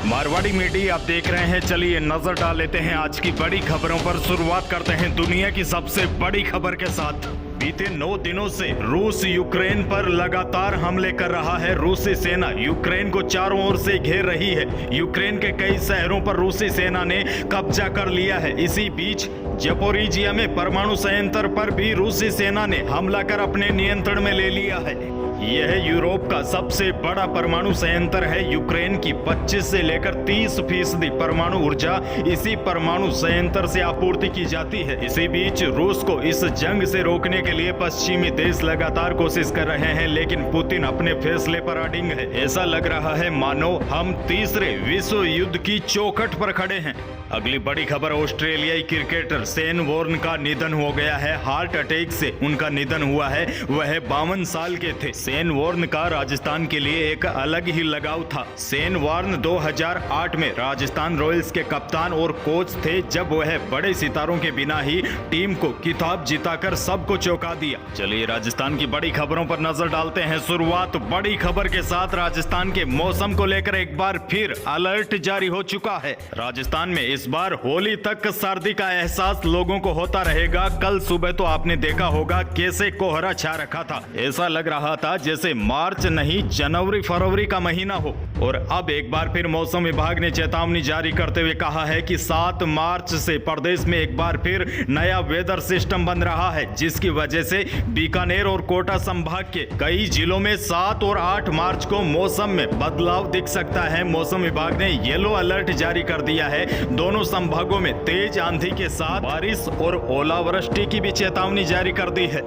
Marwari media आप देख रहे हैं। चलिए नजर डाल लेते हैं आज की बड़ी खबरों पर। शुरुआत करते हैं दुनिया की सबसे बड़ी खबर के साथ। बीते 9 दिनों से रूस यूक्रेन पर लगातार हमले कर रहा है। रूसी सेना यूक्रेन को चारों ओर से घेर रही है। यूक्रेन के कई शहरों पर रूसी सेना ने कब्जा कर लिया है। इसी बीच ज़पोरिजिया में परमाणु संयंत्र पर भी रूसी सेना ने हमला कर अपने नियंत्रण में ले लिया है। यह यूरोप का सबसे बड़ा परमाणु संयंत्र है। यूक्रेन की 25 से लेकर 30% परमाणु ऊर्जा इसी परमाणु संयंत्र से आपूर्ति की जाती है। इसी बीच रूस को इस जंग से रोकने के लिए पश्चिमी देश लगातार कोशिश कर रहे हैं, लेकिन पुतिन अपने फैसले पर अडिग है। ऐसा लग रहा है मानो हम तीसरे विश्व युद्ध की चौखट पर खड़े हैं। अगली बड़ी खबर, ऑस्ट्रेलियाई क्रिकेटर शेन वॉर्न का निधन हो गया है। हार्ट अटैक से उनका निधन हुआ है। वह 52 साल के थे। शेन वॉर्न का राजस्थान के लिए एक अलग ही लगाव था। शेन वॉर्न 2008 में राजस्थान रॉयल्स के कप्तान और कोच थे, जब वह बड़े सितारों के बिना ही टीम को खिताब जिताकर सबको चौंका दिया। चलिए राजस्थान की बड़ी खबरों पर नजर डालते हैं। शुरुआत बड़ी खबर के साथ। राजस्थान के मौसम को लेकर एक बार फिर अलर्ट जारी हो चुका है। राजस्थान में इस बार होली तक सर्दी का एहसास लोगों को होता रहेगा। कल सुबह तो आपने देखा होगा कैसे कोहरा छा रखा था। ऐसा लग रहा था जैसे मार्च नहीं जनवरी फरवरी का महीना हो। और अब एक बार फिर मौसम विभाग ने चेतावनी जारी करते हुए कहा है कि 7 मार्च से प्रदेश में एक बार फिर नया वेदर सिस्टम बन रहा है, जिसकी वजह से बीकानेर और कोटा संभाग के कई जिलों में 7 और 8 मार्च को मौसम में बदलाव दिख सकता है। मौसम विभाग ने येलो अलर्ट जारी कर दिया है। दोनों संभागों में तेज आंधी के साथ बारिश और ओलावृष्टि की भी चेतावनी जारी कर दी है।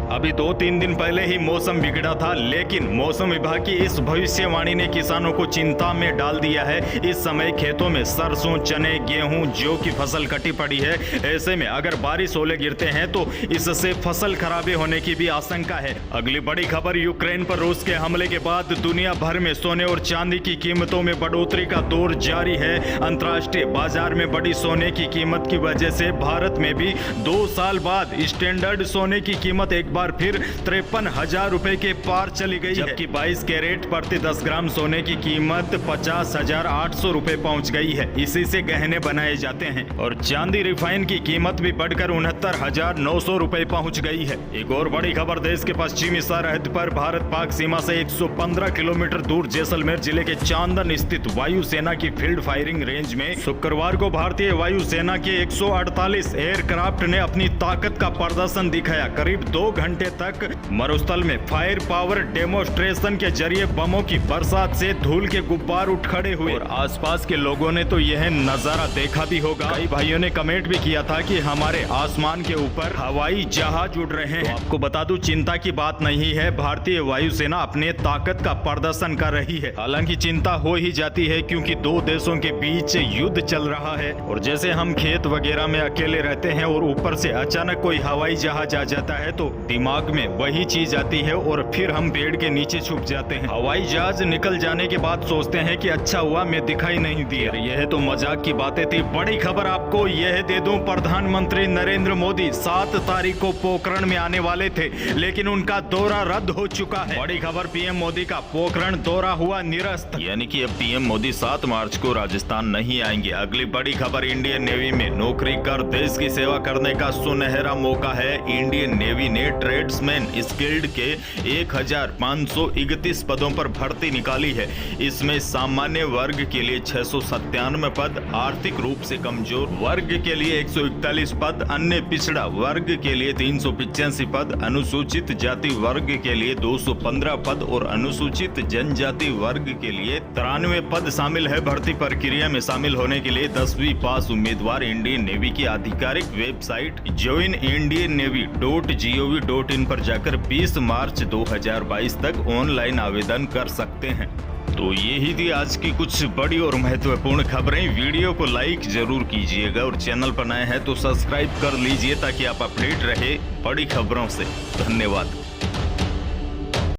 अभी 2-3 दिन पहले ही मौसम बिगड़ा था, लेकिन मौसम विभाग की इस भविष्यवाणी ने किसानों को चिंता में डाल दिया है। इस समय खेतों में सरसों, चने, गेहूं, जौ की फसल कटी पड़ी है। ऐसे में अगर बारिश ओले गिरते हैं तो इससे फसल खराबे होने की भी आशंका है। अगली बड़ी खबर, यूक्रेन पर रूस के हमले के बाद दुनिया भर में सोने और चांदी की कीमतों में बढ़ोतरी का दौर जारी है। अंतर्राष्ट्रीय बाजार में बढ़ी सोने की कीमत की वजह से भारत में भी 2 साल बाद स्टैंडर्ड सोने की कीमत एक बार फिर 53,000 रुपए के पार चली गई, जबकि 22 कैरेट प्रति 10 ग्राम सोने की कीमत 50,800 रुपए पहुंच गई है। इसी से गहने बनाए जाते हैं। और चांदी रिफाइन की कीमत भी बढ़कर 69,900 रुपए पहुंच गई है। एक और बड़ी खबर, देश के पश्चिमी सरहद पर भारत पाक सीमा से 115 किलोमीटर दूर जैसलमेर जिले के चांदन स्थित वायुसेना की फील्ड फायरिंग रेंज में शुक्रवार को भारतीय वायुसेना के 148 एयरक्राफ्ट ने अपनी ताकत का प्रदर्शन दिखाया। करीब 2 घंटे तक मरुस्थल में फायर पावर डेमोन्स्ट्रेशन के जरिए बमों की बरसात से धूल के गुब्बार उठ खड़े हुए। और आसपास के लोगों ने तो यह नजारा देखा भी होगा। कई भाइयों ने कमेंट भी किया था कि हमारे आसमान के ऊपर हवाई जहाज उड़ रहे हैं। तो आपको बता दूं, चिंता की बात नहीं है। भारतीय वायुसेना अपने ताकत का प्रदर्शन कर रही है। हालांकि चिंता हो ही जाती है, क्योंकि 2 देशों के बीच युद्ध चल रहा है। और जैसे हम खेत वगैरह में अकेले रहते हैं और ऊपर से अचानक कोई हवाई जहाज आ जाता है तो दिमाग में वही चीज आती है और फिर हम पेड़ के नीचे छुप जाते हैं। हवाई जहाज निकल जाने के बाद सोचते हैं कि अच्छा हुआ मैं दिखाई नहीं दिया। यह तो मजाक की बातें थी। बड़ी खबर आपको यह दे दूं, प्रधानमंत्री नरेंद्र मोदी 7 तारीख को पोखरण में आने वाले थे, लेकिन उनका दौरा रद्द हो चुका है। बड़ी खबर, पीएम मोदी का पोखरण दौरा हुआ निरस्त, यानी कि अब पीएम मोदी 7 मार्च को राजस्थान नहीं आएंगे। अगली बड़ी खबर, इंडियन नेवी में नौकरी कर देश की सेवा करने का सुनहरा मौका है। इंडियन नेवी ने ट्रेड्समैन स्किल्ड के 1531 पदों पर भर्ती निकाली है। इसमें सामान्य वर्ग के लिए 697 पद, आर्थिक रूप से कमजोर वर्ग के लिए 141 पद, अन्य पिछड़ा वर्ग के लिए 385 पद, अनुसूचित जाति वर्ग के लिए 215 पद और अनुसूचित जनजाति वर्ग के लिए 93 पद शामिल है। भर्ती प्रक्रिया में शामिल होने के लिए 10वीं पास उम्मीदवार इंडियन नेवी की आधिकारिक वेबसाइट joinindiannavy.gov.in पर जाकर 20 मार्च 2022 तक ऑनलाइन आवेदन कर सकते हैं। तो यही थी आज की कुछ बड़ी और महत्वपूर्ण खबरें। वीडियो को लाइक जरूर कीजिएगा और चैनल पर नए हैं तो सब्सक्राइब कर लीजिए, ताकि आप अपडेट रहे बड़ी खबरों से। धन्यवाद।